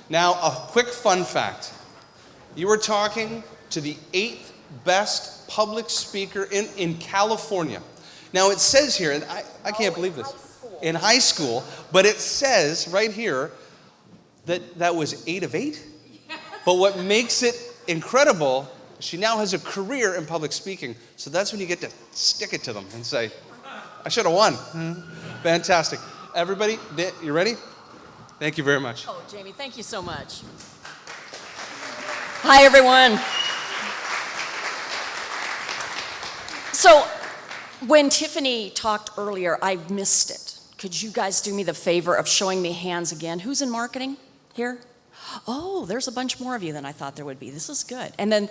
Now, a quick fun fact. You were talking to the 8th best public speaker in California. Now, it says here, and I can't believe this, in high school, but it says right here that was 8 of 8. But what makes it incredible, she now has a career in public speaking. So that's when you get to stick it to them and say, I should have won. Fantastic. Everybody, you ready? Thank you very much. Oh, Jamie, thank you so much. Hi, everyone. So, when Tiffany talked earlier, I missed it. Could you guys do me the favor of showing me hands again? Who's in marketing here? Oh, there's a bunch more of you than I thought there would be. This is good. And then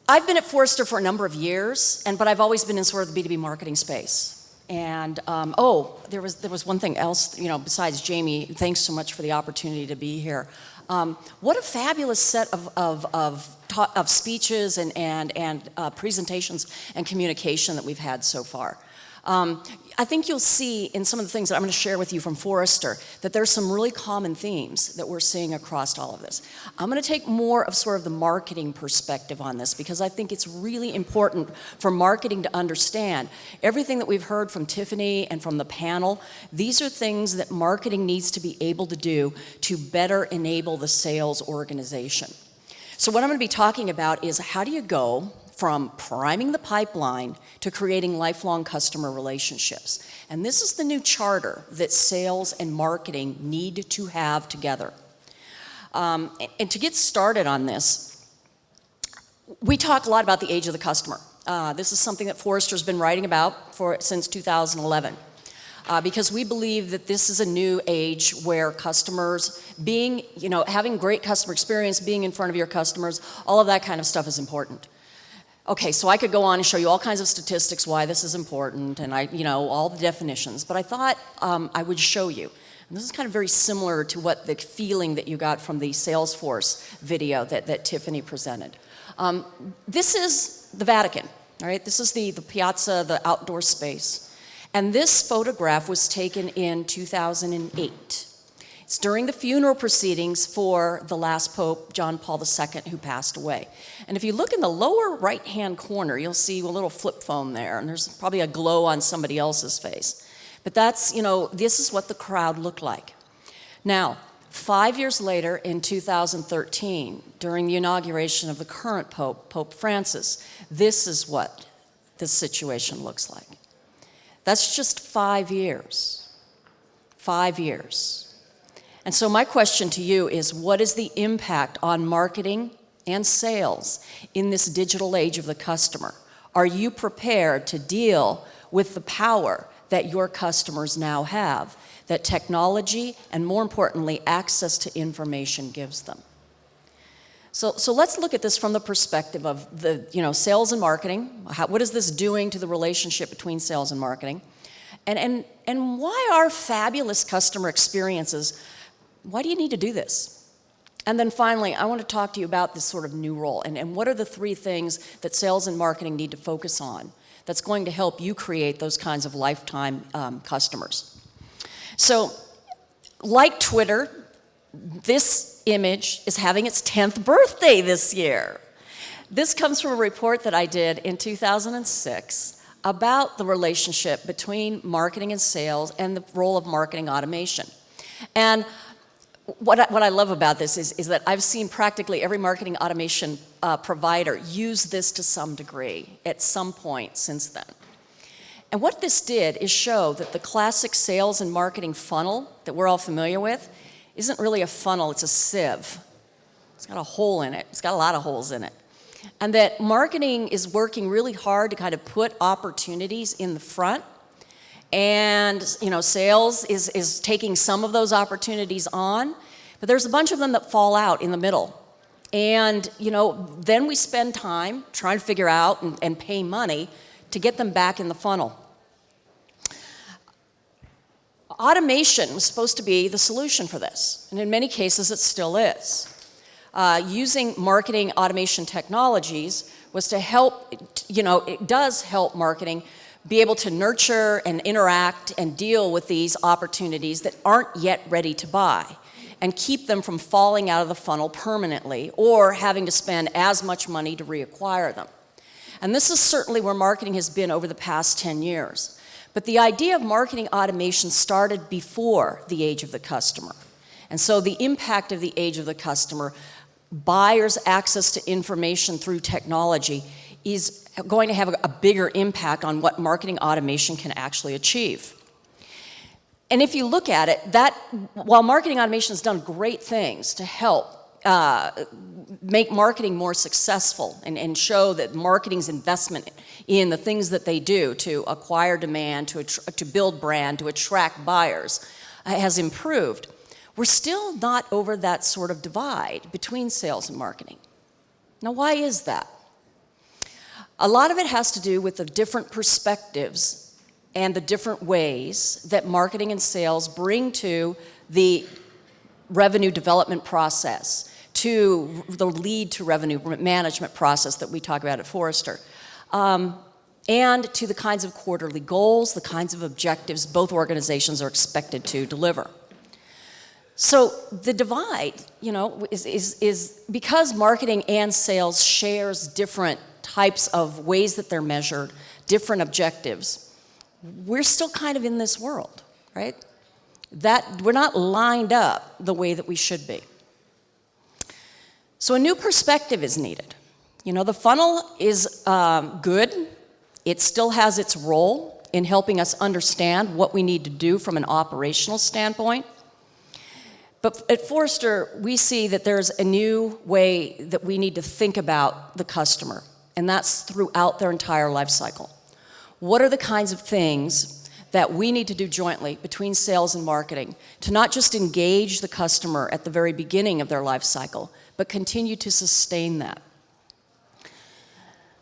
I've been at Forrester for a number of years, but I've always been in sort of the B2B marketing space. And there was one thing else, besides Jamie. Thanks so much for the opportunity to be here. What a fabulous set of speeches and presentations and communication that we've had so far. I think you'll see in some of the things that I'm going to share with you from Forrester that there's some really common themes that we're seeing across all of this. I'm going to take more of sort of the marketing perspective on this because I think it's really important for marketing to understand everything that we've heard from Tiffany and from the panel. These are things that marketing needs to be able to do to better enable the sales organization. So what I'm going to be talking about is how do you go from priming the pipeline to creating lifelong customer relationships. And this is the new charter that sales and marketing need to have together. And to get started on this, we talk a lot about the age of the customer. This is something that Forrester's been writing about since 2011. Because we believe that this is a new age where customers having great customer experience, being in front of your customers, all of that kind of stuff is important. Okay, so I could go on and show you all kinds of statistics why this is important and all the definitions, but I thought I would show you. And this is kind of very similar to what the feeling that you got from the Salesforce video that Tiffany presented. This is the Vatican, all right? This is the piazza, the outdoor space. And this photograph was taken in 2008. It's during the funeral proceedings for the last Pope, John Paul II, who passed away. And if you look in the lower right-hand corner, you'll see a little flip phone there, and there's probably a glow on somebody else's face. But that's, this is what the crowd looked like. Now, 5 years later, in 2013, during the inauguration of the current Pope, Pope Francis, this is what this situation looks like. That's just 5 years. 5 years. And so my question to you is, what is the impact on marketing and sales in this digital age of the customer? Are you prepared to deal with the power that your customers now have, that technology and, more importantly, access to information gives them? So let's look at this from the perspective of the sales and marketing. What is this doing to the relationship between sales and marketing? And why are fabulous customer experiences, why do you need to do this? And then finally, I want to talk to you about this sort of new role and what are the 3 things that sales and marketing need to focus on that's going to help you create those kinds of lifetime customers. So, like Twitter, this image is having its 10th birthday this year. This comes from a report that I did in 2006 about the relationship between marketing and sales and the role of marketing automation. And what I love about this is that I've seen practically every marketing automation provider use this to some degree at some point since then. And what this did is show that the classic sales and marketing funnel that we're all familiar with isn't really a funnel, it's a sieve. It's got a hole in it. It's got a lot of holes in it. And that marketing is working really hard to kind of put opportunities in the front. And sales is taking some of those opportunities on, but there's a bunch of them that fall out in the middle. And then we spend time trying to figure out and pay money to get them back in the funnel. Automation was supposed to be the solution for this, and in many cases it still is. Using marketing automation technologies was to help, it does help marketing be able to nurture and interact and deal with these opportunities that aren't yet ready to buy, and keep them from falling out of the funnel permanently or having to spend as much money to reacquire them. And this is certainly where marketing has been over the past 10 years. But the idea of marketing automation started before the age of the customer. And so the impact of the age of the customer, buyers' access to information through technology, is going to have a bigger impact on what marketing automation can actually achieve. And if you look at it, while marketing automation has done great things to help make marketing more successful and show that marketing's investment in the things that they do to acquire demand, to build brand, to attract buyers has improved, we're still not over that sort of divide between sales and marketing. Now, why is that? A lot of it has to do with the different perspectives and the different ways that marketing and sales bring to the revenue development process, to the lead to revenue management process that we talk about at Forrester, and to the kinds of quarterly goals, the kinds of objectives both organizations are expected to deliver. So the divide, is because marketing and sales shares different types of ways that they're measured, different objectives, we're still kind of in this world, right? That we're not lined up the way that we should be. So a new perspective is needed. The funnel is good. It still has its role in helping us understand what we need to do from an operational standpoint. But at Forrester, we see that there's a new way that we need to think about the customer, and that's throughout their entire life cycle. What are the kinds of things that we need to do jointly between sales and marketing to not just engage the customer at the very beginning of their life cycle, but continue to sustain that?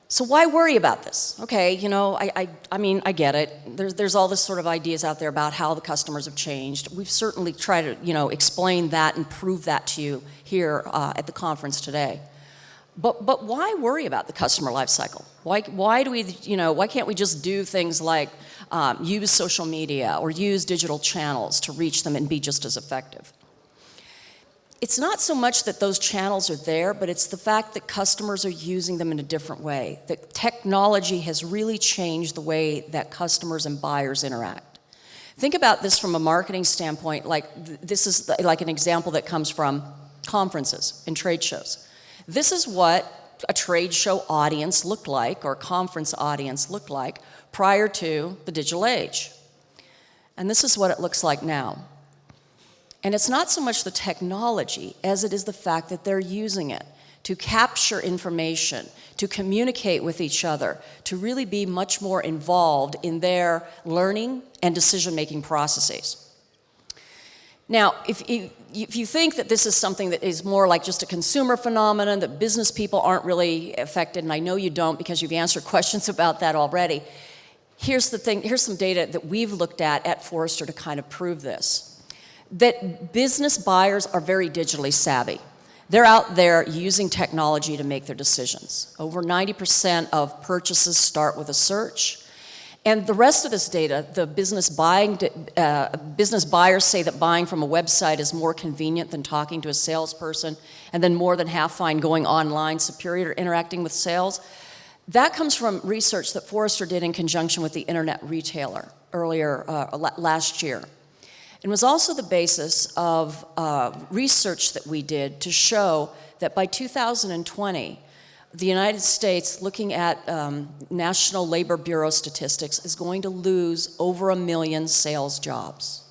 So why worry about this? Okay, I get it. There's all this sort of ideas out there about how the customers have changed. We've certainly tried to, explain that and prove that to you here at the conference today. But why worry about the customer life cycle? Why do we, why can't we just do things like use social media or use digital channels to reach them and be just as effective? It's not so much that those channels are there, but it's the fact that customers are using them in a different way. That technology has really changed the way that customers and buyers interact. Think about this from a marketing standpoint, this is like an example that comes from conferences and trade shows. This is what a trade show audience looked like, or conference audience looked like, prior to the digital age. And this is what it looks like now. And it's not so much the technology as it is the fact that they're using it to capture information, to communicate with each other, to really be much more involved in their learning and decision-making processes. Now, if you think that this is something that is more like just a consumer phenomenon, that business people aren't really affected, and I know you don't because you've answered questions about that already, here's the thing, here's some data that we've looked at Forrester to kind of prove this. That business buyers are very digitally savvy. They're out there using technology to make their decisions. Over 90% of purchases start with a search. And the rest of this data, the business buyers say that buying from a website is more convenient than talking to a salesperson, and then more than half find going online superior to interacting with sales. That comes from research that Forrester did in conjunction with the internet retailer earlier last year. It was also the basis of research that we did to show that by 2020, the United States, looking at National Labor Bureau statistics, is going to lose over 1 million sales jobs.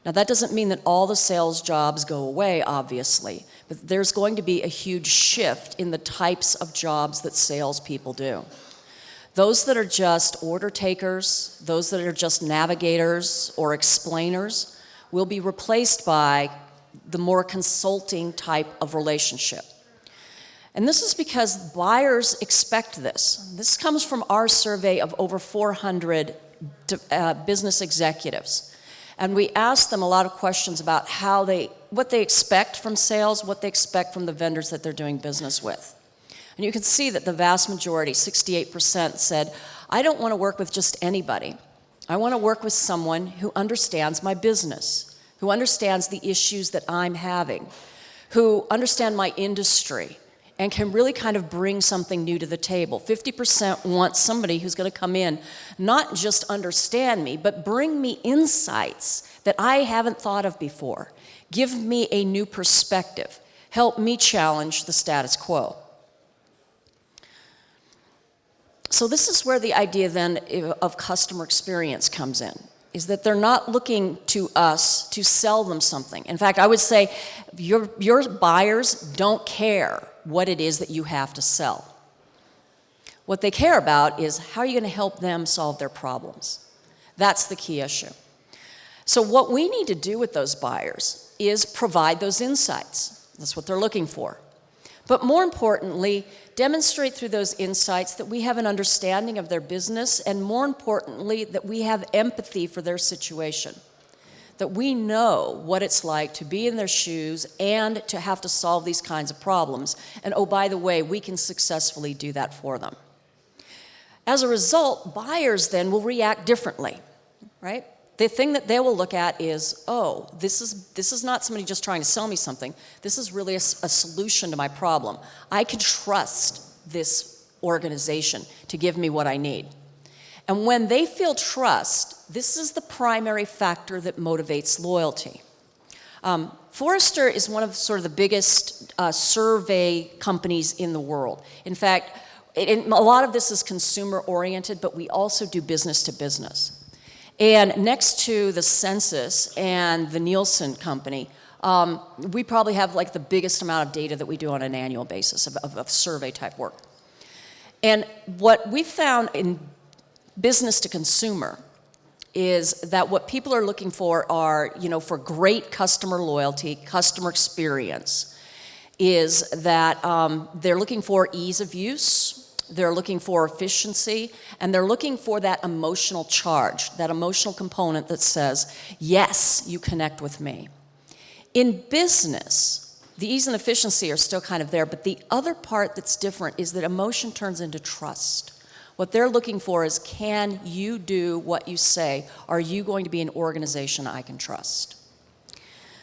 Now, that doesn't mean that all the sales jobs go away, obviously, but there's going to be a huge shift in the types of jobs that salespeople do. Those that are just order takers, those that are just navigators or explainers, will be replaced by the more consulting type of relationship. And this is because buyers expect this. This comes from our survey of over 400 business executives. And we asked them a lot of questions about what they expect from sales, what they expect from the vendors that they're doing business with. And you can see that the vast majority, 68%, said, I don't want to work with just anybody. I want to work with someone who understands my business, who understands the issues that I'm having, who understand my industry, and can really kind of bring something new to the table. 50% want somebody who's going to come in, not just understand me, but bring me insights that I haven't thought of before. Give me a new perspective. Help me challenge the status quo. So this is where the idea then of customer experience comes in, is that they're not looking to us to sell them something. In fact, I would say your buyers don't care what it is that you have to sell. What they care about is how are you going to help them solve their problems. That's the key issue. So what we need to do with those buyers is provide those insights. That's what they're looking for. But more importantly, demonstrate through those insights that we have an understanding of their business, and more importantly, that we have empathy for their situation. That we know what it's like to be in their shoes and to have to solve these kinds of problems. And oh, by the way, we can successfully do that for them. As a result, buyers then will react differently, right? The thing that they will look at is, oh, this is not somebody just trying to sell me something. This is really a solution to my problem. I can trust this organization to give me what I need. And when they feel trust, this is the primary factor that motivates loyalty. Forrester is one of sort of the biggest survey companies in the world. In fact, a lot of this is consumer-oriented, but we also do business to business. And next to the Census and the Nielsen company, we probably have like the biggest amount of data that we do on an annual basis of survey type work. And what we found in business to consumer is that what people are looking for are, for great customer loyalty, customer experience, is that they're looking for ease of use, they're looking for efficiency, and they're looking for that emotional charge, that emotional component that says, yes, you connect with me. In business, the ease and efficiency are still kind of there, but the other part that's different is that emotion turns into trust. What they're looking for is, can you do what you say? Are you going to be an organization I can trust?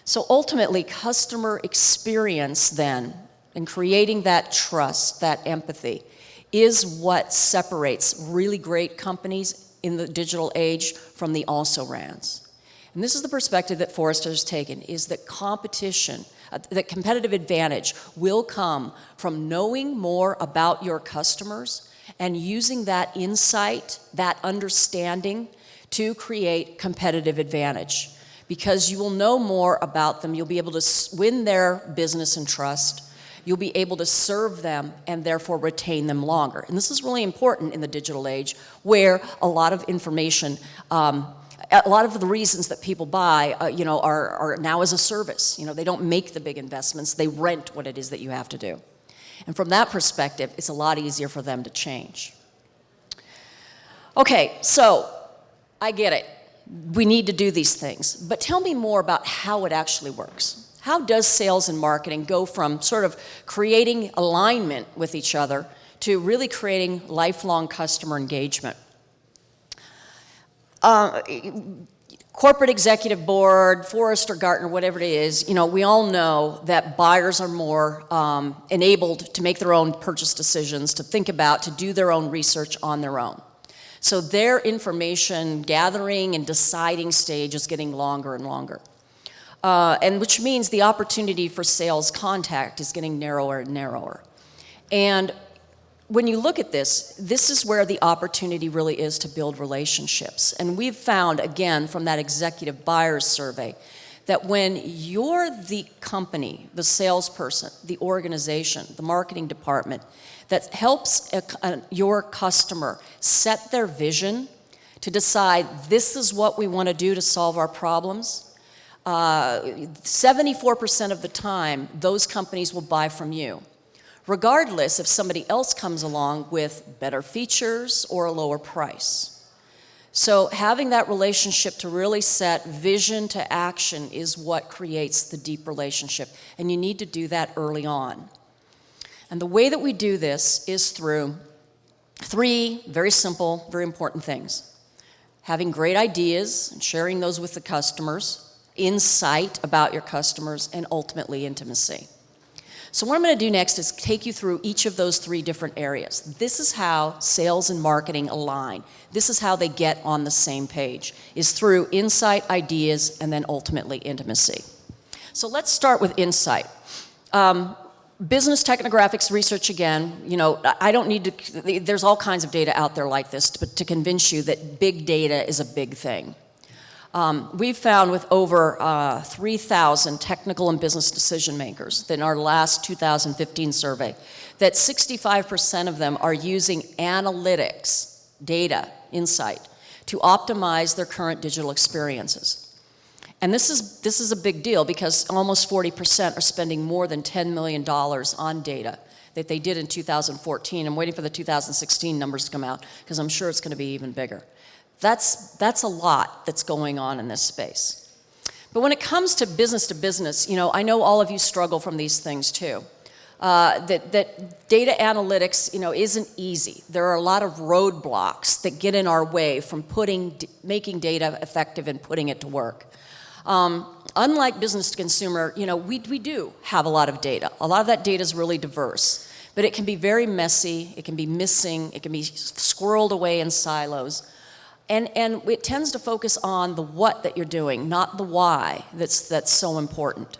So ultimately, customer experience then, in creating that trust, that empathy, is what separates really great companies in the digital age from the also-rans. And this is the perspective that Forrester has taken, is that competition, that competitive advantage will come from knowing more about your customers and using that insight, that understanding to create competitive advantage. Because you will know more about them, you'll be able to win their business and trust, you'll be able to serve them and therefore retain them longer. And this is really important in the digital age, where a lot of information, a lot of the reasons that people buy, are now as a service. They don't make the big investments, they rent what it is that you have to do. And from that perspective, it's a lot easier for them to change. Okay, so I get it. We need to do these things. But tell me more about how it actually works. How does sales and marketing go from sort of creating alignment with each other to really creating lifelong customer engagement? Corporate executive board, Forrester, Gartner, whatever it is, we all know that buyers are more enabled to make their own purchase decisions, to think about, to do their own research on their own. So their information gathering and deciding stage is getting longer and longer. And which means the opportunity for sales contact is getting narrower and narrower. And when you look at this, this is where the opportunity really is to build relationships. And we've found, again, from that executive buyers survey, that when you're the company, the salesperson, the organization, the marketing department, that helps your customer set their vision to decide this is what we want to do to solve our problems, 74% of the time, those companies will buy from you, regardless if somebody else comes along with better features or a lower price. So having that relationship to really set vision to action is what creates the deep relationship, and you need to do that early on. And the way that we do this is through three very simple, very important things. Having great ideas and sharing those with the customers, insight about your customers, and ultimately intimacy. So what I'm going to do next is take you through each of those three different areas. This is how sales and marketing align. This is how they get on the same page, is through insight, ideas, and then ultimately intimacy. So let's start with insight. Business technographics research again, you know, I don't need to, there's all kinds of data out there like this to convince you that big data is a big thing. We've found with over 3,000 technical and business decision makers in our last 2015 survey that 65% of them are using analytics, data, insight, to optimize their current digital experiences. And this is a big deal because almost 40% are spending more than $10 million on data that they did in 2014. I'm waiting for the 2016 numbers to come out because I'm sure it's going to be even bigger. That's a lot that's going on in this space. But when it comes to business, you know, I know all of you struggle from these things too. That data analytics, you know, isn't easy. There are a lot of roadblocks that get in our way from making data effective and putting it to work. Unlike business to consumer, you know, we do have a lot of data. A lot of that data is really diverse, but it can be very messy, it can be missing, it can be squirreled away in silos. And it tends to focus on the what that you're doing, not the why that's so important.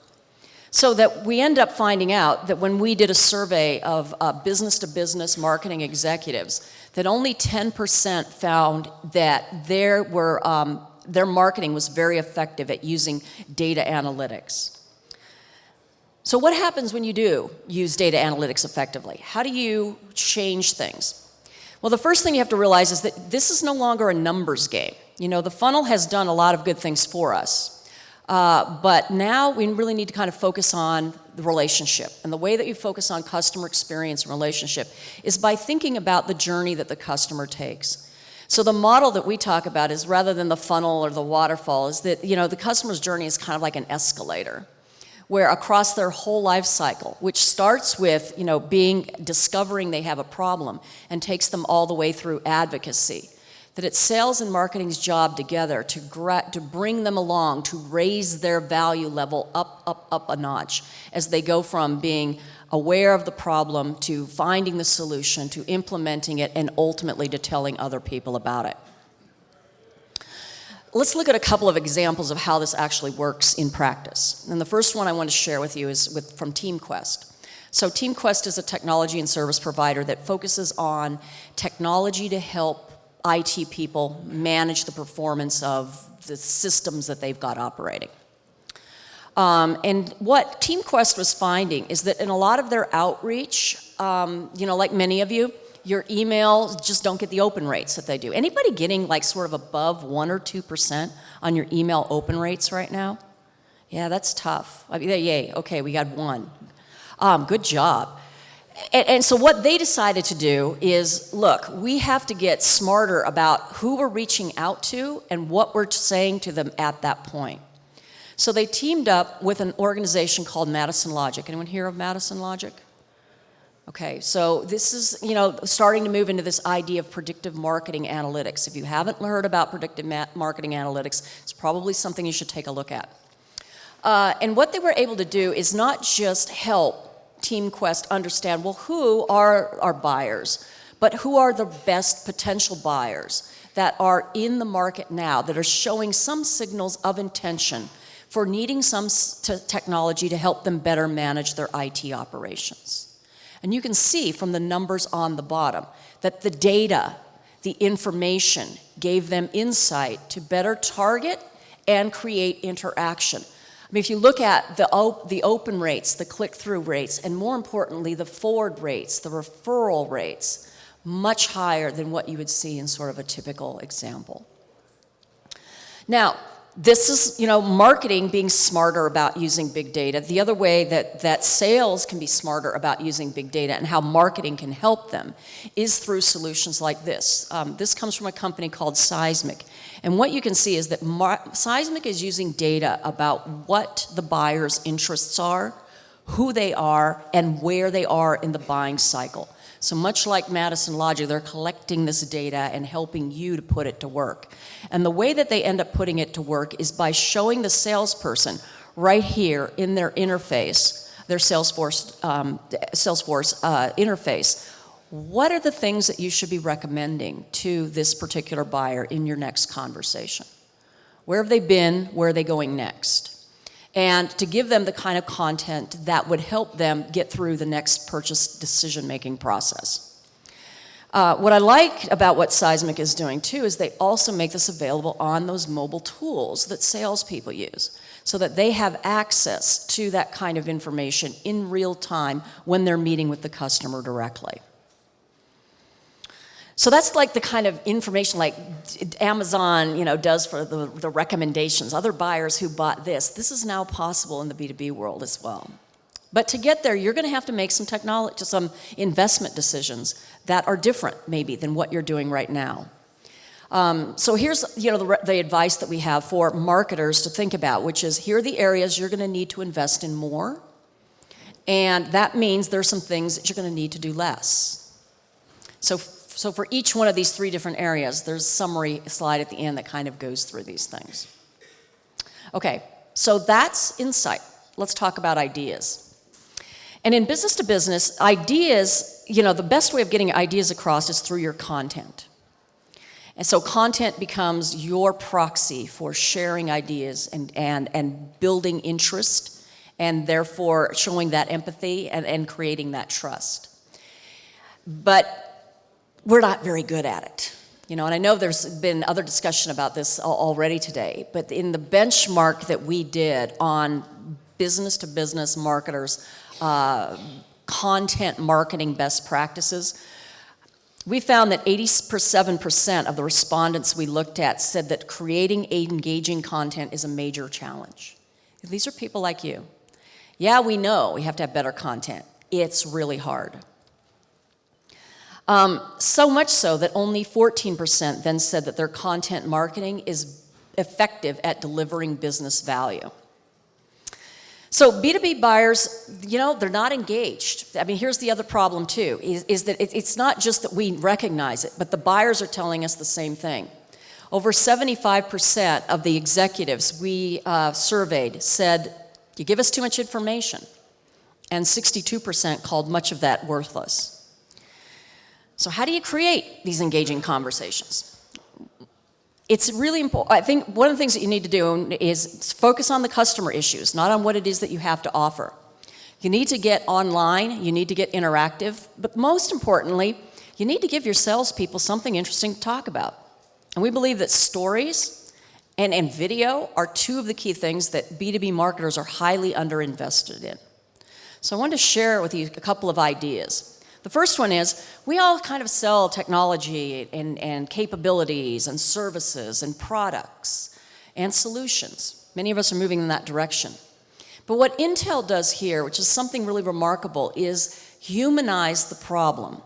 So that we end up finding out that when we did a survey of business-to-business marketing executives, that only 10% found that their marketing was very effective at using data analytics. So what happens when you do use data analytics effectively? How do you change things? Well, the first thing you have to realize is that this is no longer a numbers game. You know, the funnel has done a lot of good things for us. But now we really need to kind of focus on the relationship. And the way that you focus on customer experience and relationship is by thinking about the journey that the customer takes. So the model that we talk about is rather than the funnel or the waterfall is that, you know, the customer's journey is kind of like an escalator where across their whole life cycle, which starts with, you know, discovering they have a problem and takes them all the way through advocacy. That it's sales and marketing's job together to bring them along, to raise their value level up a notch as they go from being aware of the problem to finding the solution, to implementing it, and ultimately to telling other people about it. Let's look at a couple of examples of how this actually works in practice. And the first one I want to share with you is from TeamQuest. So TeamQuest is a technology and service provider that focuses on technology to help IT people manage the performance of the systems that they've got operating. And what TeamQuest was finding is that in a lot of their outreach, you know, like many of you, your emails just don't get the open rates that they do. Anybody getting like sort of above 1 or 2% on your email open rates right now? Yeah, that's tough. I mean, yay, okay, we got 1. Good job. And so what they decided to do is, look, we have to get smarter about who we're reaching out to and what we're saying to them at that point. So they teamed up with an organization called Madison Logic. Anyone hear of Madison Logic? Okay, so this is, you know, starting to move into this idea of predictive marketing analytics. If you haven't heard about predictive marketing analytics, it's probably something you should take a look at. And what they were able to do is not just help TeamQuest understand, well, who are our buyers, but who are the best potential buyers that are in the market now, that are showing some signals of intention for needing some technology to help them better manage their IT operations. And you can see from the numbers on the bottom that the data, the information, gave them insight to better target and create interaction. I mean, if you look at the open rates, the click-through rates, and more importantly, the forward rates, the referral rates, much higher than what you would see in sort of a typical example. Now, this is, you know, marketing being smarter about using big data. The other way that sales can be smarter about using big data and how marketing can help them is through solutions like this. This comes from a company called Seismic. And what you can see is that Seismic is using data about what the buyer's interests are, who they are and where they are in the buying cycle. So much like Madison Logic, they're collecting this data and helping you to put it to work. And the way that they end up putting it to work is by showing the salesperson right here in their interface, their Salesforce interface, what are the things that you should be recommending to this particular buyer in your next conversation? Where have they been? Where are they going next? And to give them the kind of content that would help them get through the next purchase decision-making process. What I like about what Seismic is doing too is they also make this available on those mobile tools that salespeople use, so that they have access to that kind of information in real time when they're meeting with the customer directly. So that's like the kind of information like Amazon, does for the recommendations. Other buyers who bought this. This is now possible in the B2B world as well. But to get there, you're going to have to make some investment decisions that are different, maybe, than what you're doing right now. So here's, the advice that we have for marketers to think about, which is here are the areas you're going to need to invest in more, and that means there's some things that you're going to need to do less. So for each one of these 3 different areas, there's a summary slide at the end that kind of goes through these things. Okay, so that's insight. Let's talk about ideas. And in business to business, ideas, the best way of getting ideas across is through your content. And so content becomes your proxy for sharing ideas and building interest, and therefore showing that empathy and creating that trust. But we're not very good at it. And I know there's been other discussion about this already today, but in the benchmark that we did on business to business marketers, content marketing best practices, we found that 87% of the respondents we looked at said that creating engaging content is a major challenge. These are people like you. Yeah, we know we have to have better content. It's really hard. So much so that only 14% then said that their content marketing is effective at delivering business value. So B2B buyers, they're not engaged. I mean, here's the other problem too, is that it's not just that we recognize it, but the buyers are telling us the same thing. Over 75% of the executives we surveyed said, you give us too much information, and 62% called much of that worthless. So how do you create these engaging conversations? It's really important. I think one of the things that you need to do is focus on the customer issues, not on what it is that you have to offer. You need to get online, you need to get interactive, but most importantly, you need to give your salespeople something interesting to talk about. And we believe that stories and video are 2 of the key things that B2B marketers are highly underinvested in. So I wanted to share with you a couple of ideas. The first one is, we all kind of sell technology and capabilities and services and products and solutions. Many of us are moving in that direction. But what Intel does here, which is something really remarkable, is humanize the problem.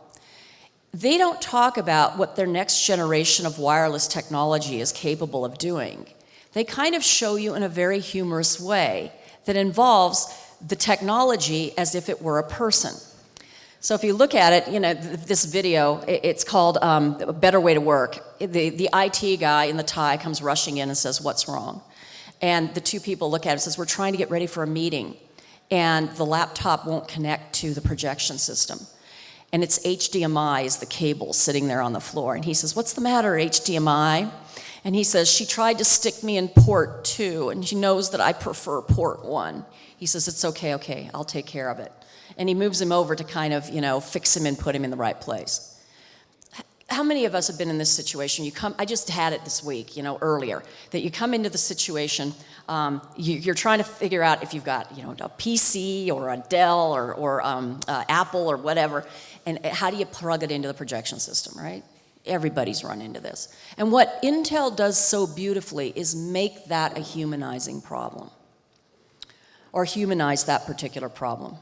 They don't talk about what their next generation of wireless technology is capable of doing. They kind of show you in a very humorous way that involves the technology as if it were a person. So if you look at it, this video, it's called A Better Way to Work. The IT guy in the tie comes rushing in and says, what's wrong? And the 2 people look at it and says, we're trying to get ready for a meeting, and the laptop won't connect to the projection system. And it's HDMI is the cable sitting there on the floor. And he says, what's the matter, HDMI? And he says, she tried to stick me in port 2, and she knows that I prefer port 1. He says, it's okay, I'll take care of it. And he moves him over to kind of, fix him and put him in the right place. How many of us have been in this situation? I just had it this week, earlier, that you come into the situation, you're trying to figure out if you've got, a PC or a Dell or Apple or whatever, and how do you plug it into the projection system, right? Everybody's run into this. And what Intel does so beautifully is make that a humanizing problem, or humanize that particular problem.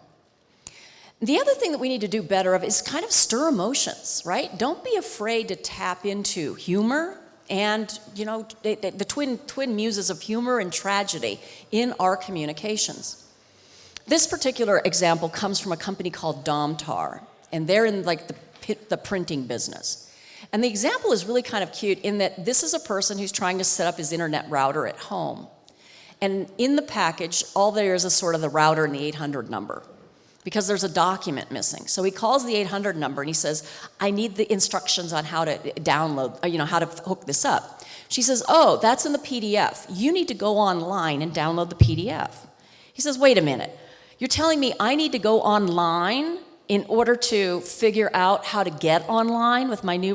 The other thing that we need to do better of is kind of stir emotions, right? Don't be afraid to tap into humor and, the twin muses of humor and tragedy in our communications. This particular example comes from a company called Domtar, and they're in like the printing business. And the example is really kind of cute in that this is a person who's trying to set up his internet router at home. And in the package, all there is sort of the router and the 800 number, because there's a document missing. So he calls the 800 number and he says, I need the instructions on how to download, how to hook this up. She says, oh, that's in the PDF. You need to go online and download the PDF. He says, wait a minute. You're telling me I need to go online in order to figure out how to get online with my new